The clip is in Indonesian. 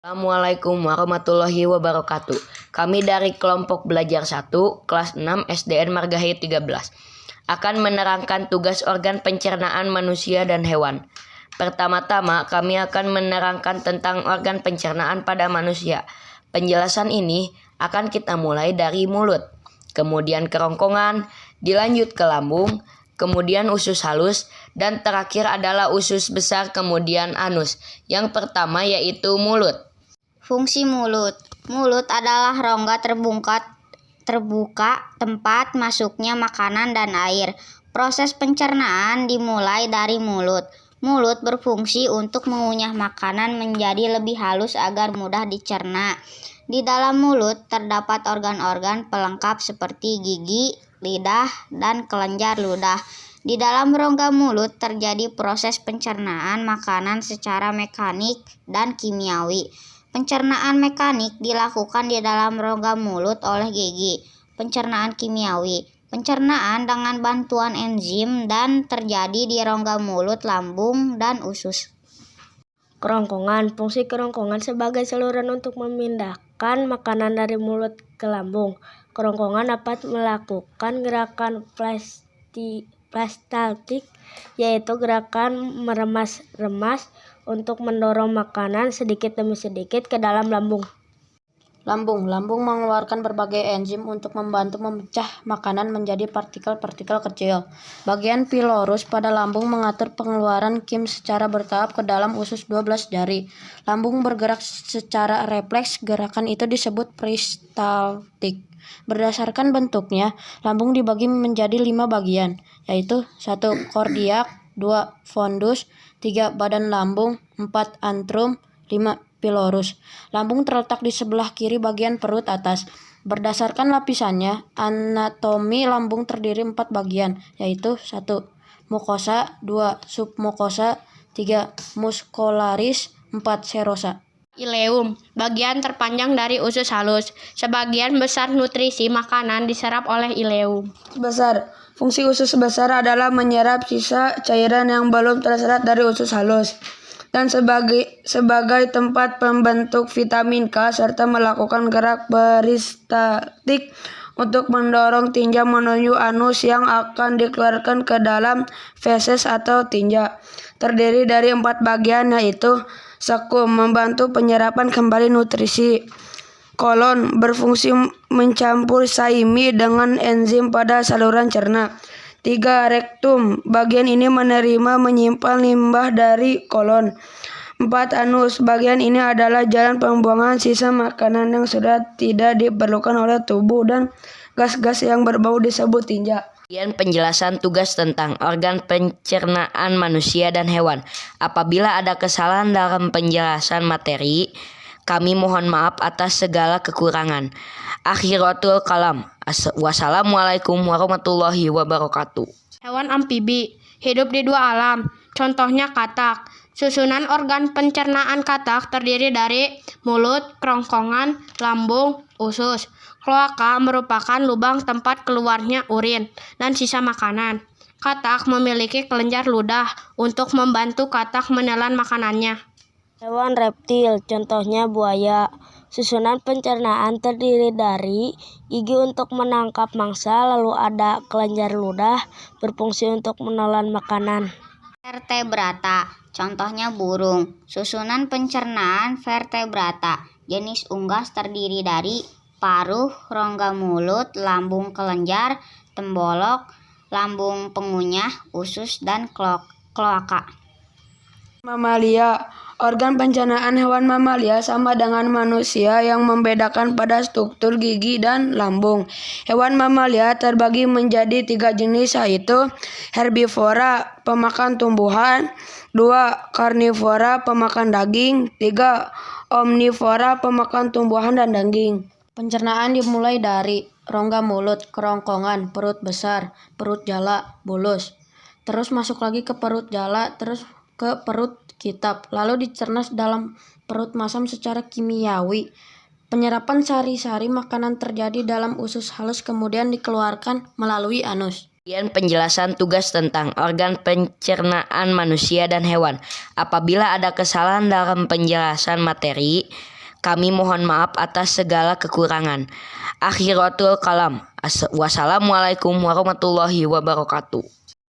Assalamualaikum warahmatullahi wabarakatuh. Kami dari kelompok belajar 1, kelas 6 SDN Margahit 13 akan menerangkan tugas organ pencernaan manusia dan hewan. Pertama-tama, kami akan menerangkan tentang organ pencernaan pada manusia. Penjelasan ini akan kita mulai dari mulut, kemudian kerongkongan, dilanjut ke lambung, kemudian usus halus, dan terakhir adalah usus besar kemudian anus. Yang pertama yaitu mulut. Fungsi mulut. Mulut adalah rongga terbuka tempat masuknya makanan dan air. Proses pencernaan dimulai dari mulut. Mulut berfungsi untuk mengunyah makanan menjadi lebih halus agar mudah dicerna. Di dalam mulut terdapat organ-organ pelengkap seperti gigi, lidah, dan kelenjar ludah. Di dalam rongga mulut terjadi proses pencernaan makanan secara mekanik dan kimiawi. Pencernaan mekanik dilakukan di dalam rongga mulut oleh gigi. Pencernaan kimiawi. Pencernaan dengan bantuan enzim dan terjadi di rongga mulut, lambung, dan usus. Kerongkongan. Fungsi kerongkongan sebagai saluran untuk memindahkan makanan dari mulut ke lambung. Kerongkongan dapat melakukan gerakan peristaltik, yaitu gerakan meremas-remas untuk mendorong makanan sedikit demi sedikit ke dalam lambung. Lambung mengeluarkan berbagai enzim untuk membantu memecah makanan menjadi partikel-partikel kecil. Bagian pilorus pada lambung mengatur pengeluaran kim secara bertahap ke dalam usus 12 jari. Lambung bergerak secara refleks, gerakan itu disebut peristaltik. Berdasarkan bentuknya, lambung dibagi menjadi 5 bagian, yaitu 1. Kordiak, 2. Fondus, 3. Badan lambung, 4. Antrum, 5. Pilorus. Lambung terletak di sebelah kiri bagian perut atas. Berdasarkan lapisannya, anatomi lambung terdiri 4 bagian, yaitu 1. Mukosa, 2. Submukosa, 3. Muscularis, 4. Serosa. Ileum, bagian terpanjang dari usus halus. Sebagian besar nutrisi makanan diserap oleh ileum. Besar. Fungsi usus besar adalah menyerap sisa cairan yang belum terserap dari usus halus dan sebagai tempat pembentuk vitamin K serta melakukan gerak peristaltik untuk mendorong tinja menuju anus yang akan dikeluarkan ke dalam feses atau tinja. Terdiri dari 4 bagian, yaitu sekum membantu penyerapan kembali nutrisi, kolon berfungsi mencampur saimi dengan enzim pada saluran cerna. 3. Rektum, bagian ini menyimpan limbah dari kolon. 4. Anus, bagian ini adalah jalan pembuangan sisa makanan yang sudah tidak diperlukan oleh tubuh dan gas-gas yang berbau disebut tinja. Kemudian penjelasan tugas tentang organ pencernaan manusia dan hewan. Apabila ada kesalahan dalam penjelasan materi, kami mohon maaf atas segala kekurangan. Akhiratul kalam. Wassalamualaikum warahmatullahi wabarakatuh. Hewan amfibi hidup di 2 alam. Contohnya katak. Susunan organ pencernaan katak terdiri dari mulut, kerongkongan, lambung, usus. Kloaka merupakan lubang tempat keluarnya urin dan sisa makanan. Katak memiliki kelenjar ludah untuk membantu katak menelan makanannya. Hewan reptil, contohnya buaya. Susunan pencernaan terdiri dari gigi untuk menangkap mangsa, lalu ada kelenjar ludah berfungsi untuk menelan makanan. Vertebrata, contohnya burung. Susunan pencernaan vertebrata jenis unggas terdiri dari paruh, rongga mulut, lambung kelenjar, tembolok, lambung pengunyah, usus, dan kloaka. Mamalia. Organ pencernaan hewan mamalia sama dengan manusia yang membedakan pada struktur gigi dan lambung. Hewan mamalia terbagi menjadi 3 jenis, yaitu herbivora, pemakan tumbuhan, 2. Karnivora, pemakan daging, 3. Omnivora, pemakan tumbuhan dan daging. Pencernaan dimulai dari rongga mulut, kerongkongan, perut besar, perut jala, bulus. Terus masuk lagi ke perut jala, terus ke perut kitab, lalu dicerna dalam perut masam secara kimiawi. Penyerapan sari-sari makanan terjadi dalam usus halus kemudian dikeluarkan melalui anus. Kemudian penjelasan tugas tentang organ pencernaan manusia dan hewan. Apabila ada kesalahan dalam penjelasan materi, kami mohon maaf atas segala kekurangan. Akhiratul kalam. Wassalamualaikum warahmatullahi wabarakatuh.